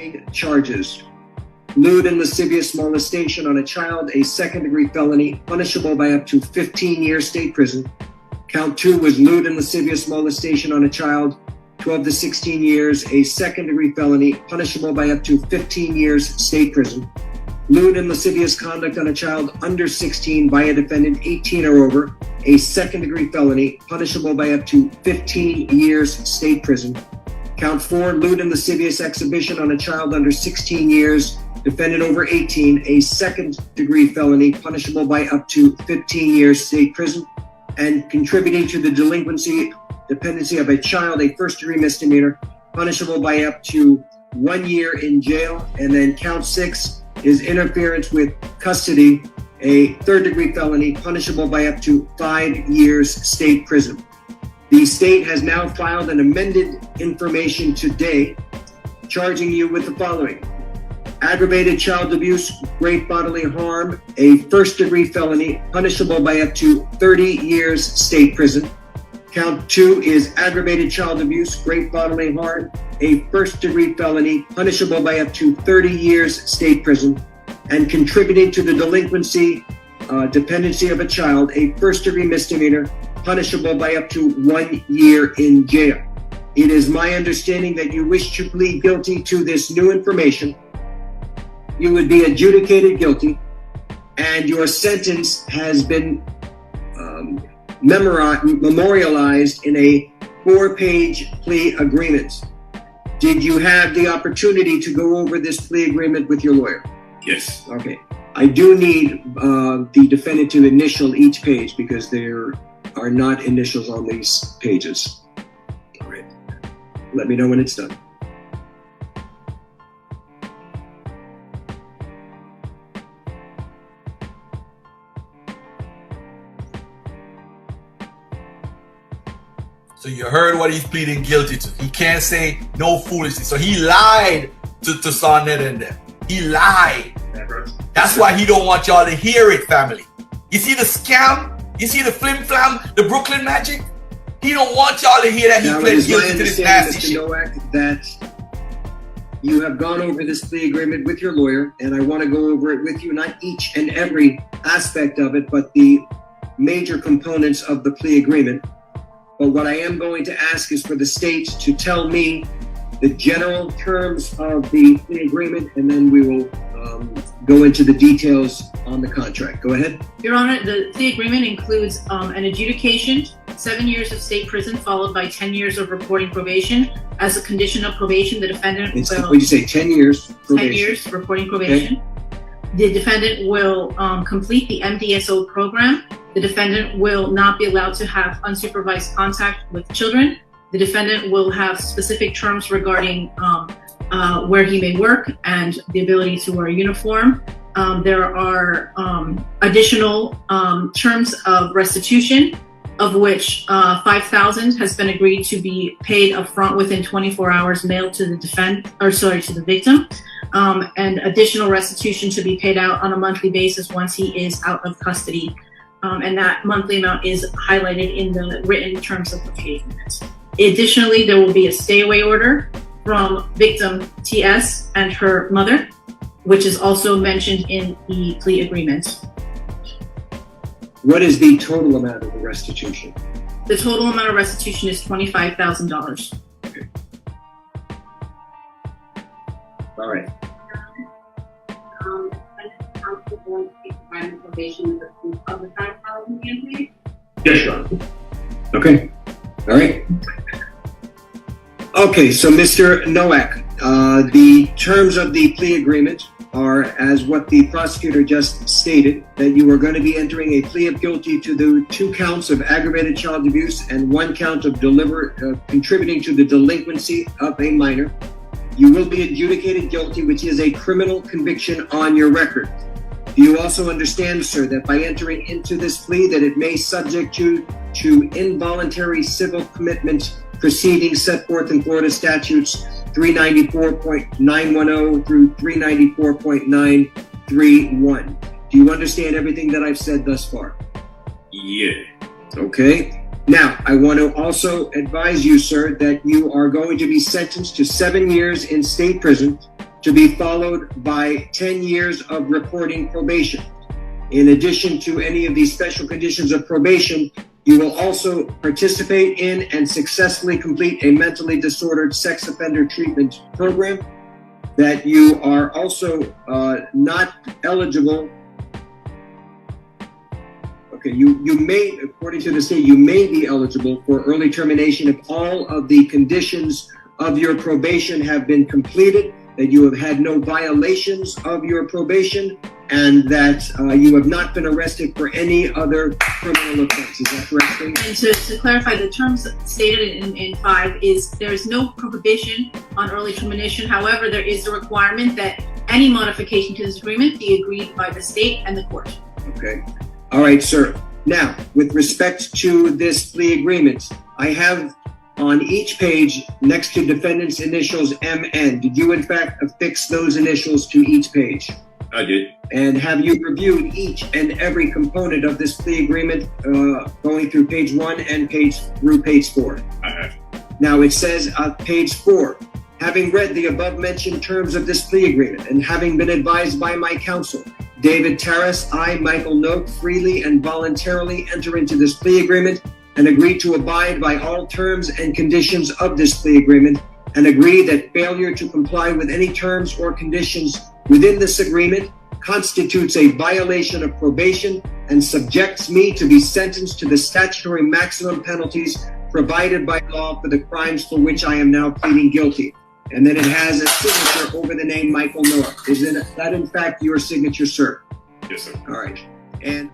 following charges: lewd and lascivious molestation on a child, a second-degree felony, punishable by up to 15 years state prison. Count 2 was lewd and lascivious molestation on a child, 12 to 16 years, a second-degree felony, punishable by up to 15 years state prison. Lewd and lascivious conduct on a child under 16 by a defendant 18 or over, a second-degree felony, punishable by up to 15 years state prison. Count 4, lewd and lascivious exhibition on a child under 16 years, defendant over 18, a second-degree felony, punishable by up to 15 years state prison. And contributing to the dependency of a child, a first-degree misdemeanor, punishable by up to 1 year in jail. And then count 6 is interference with custody, a third-degree felony, punishable by up to 5 years state prison. The state has now filed an amended information today, charging you with the following: aggravated child abuse, great bodily harm, a first-degree felony, punishable by up to 30 years state prison. Count 2 is aggravated child abuse, great bodily harm, a first-degree felony, punishable by up to 30 years state prison. And contributing to the dependency of a child, a first-degree misdemeanor, punishable by up to 1 year in jail. It is my understanding that you wish to plead guilty to this new information. You would be adjudicated guilty, and your sentence has been memorialized in a 4-page plea agreement. Did you have the opportunity to go over this plea agreement with your lawyer? Yes. Okay. I do need the defendant to initial each page because there are not initials on these pages. All right. Let me know when it's done. So you heard what he's pleading guilty to. He can't say no foolishness. So he lied to Sarnetta and them. He lied. That's why he don't want y'all to hear it, family. You see the scam? You see the flim-flam? The Brooklyn magic? He don't want y'all to hear that he pleaded guilty to this nasty shit. Nowak, that you have gone over this plea agreement with your lawyer, and I want to go over it with you, not each and every aspect of it, but the major components of the plea agreement. But what I am going to ask is for the state to tell me the general terms of the plea agreement, and then we will go into the details on the contract. Go ahead. Your Honor, the plea agreement includes an adjudication, 7 years of state prison, followed by 10 years of reporting probation. As a condition of probation, the defendant will... What did you say, 10 years? Probation. 10 years reporting probation. Okay. The defendant will complete the MDSO program. The defendant will not be allowed to have unsupervised contact with children. The defendant will have specific terms regarding where he may work and the ability to wear a uniform. There are additional terms of restitution, of which $5,000 has been agreed to be paid upfront within 24 hours, mailed to the to the victim, and additional restitution to be paid out on a monthly basis once he is out of custody. And that monthly amount is highlighted in the written terms of the plea agreement. Additionally, there will be a stay-away order from victim TS and her mother, which is also mentioned in the plea agreement. What is the total amount of the restitution? The total amount of restitution is $25,000. Okay. All right. Probation of the $5,000 campaign? Yes, Your Honor. Okay. All right. Okay, so Mr. Nowak, the terms of the plea agreement are as what the prosecutor just stated, that you are going to be entering a plea of guilty to the 2 counts of aggravated child abuse and 1 count of contributing to the delinquency of a minor. You will be adjudicated guilty, which is a criminal conviction on your record. Do you also understand, sir, that by entering into this plea that it may subject you to involuntary civil commitment proceedings set forth in Florida statutes 394.910 through 394.931? Do you understand everything that I've said thus far? Yeah. Okay. Now, I want to also advise you, sir, that you are going to be sentenced to 7 years in state prison to be followed by 10 years of reporting probation. In addition to any of these special conditions of probation, you will also participate in and successfully complete a mentally disordered sex offender treatment program, that you are also not eligible. Okay, you may, according to the state, you may be eligible for early termination if all of the conditions of your probation have been completed, that you have had no violations of your probation, and that you have not been arrested for any other criminal offense. Is that correct, Steve? And to clarify, the terms stated in 5 is there is no prohibition on early termination. However, there is a requirement that any modification to this agreement be agreed by the state and the court. Okay. All right, sir. Now, with respect to this plea agreement, I have on each page next to defendant's initials MN. Did you in fact affix those initials to each page? I did. And have you reviewed each and every component of this plea agreement going through page 1 and through page 4? I have. Now it says on page 4, having read the above mentioned terms of this plea agreement and having been advised by my counsel, David Terrace, I, Michael Note, freely and voluntarily enter into this plea agreement and agree to abide by all terms and conditions of this plea agreement, and agree that failure to comply with any terms or conditions within this agreement constitutes a violation of probation and subjects me to be sentenced to the statutory maximum penalties provided by law for the crimes for which I am now pleading guilty. And then it has a signature over the name Michael Noah. Is that in fact your signature, sir? Yes, sir. All right. And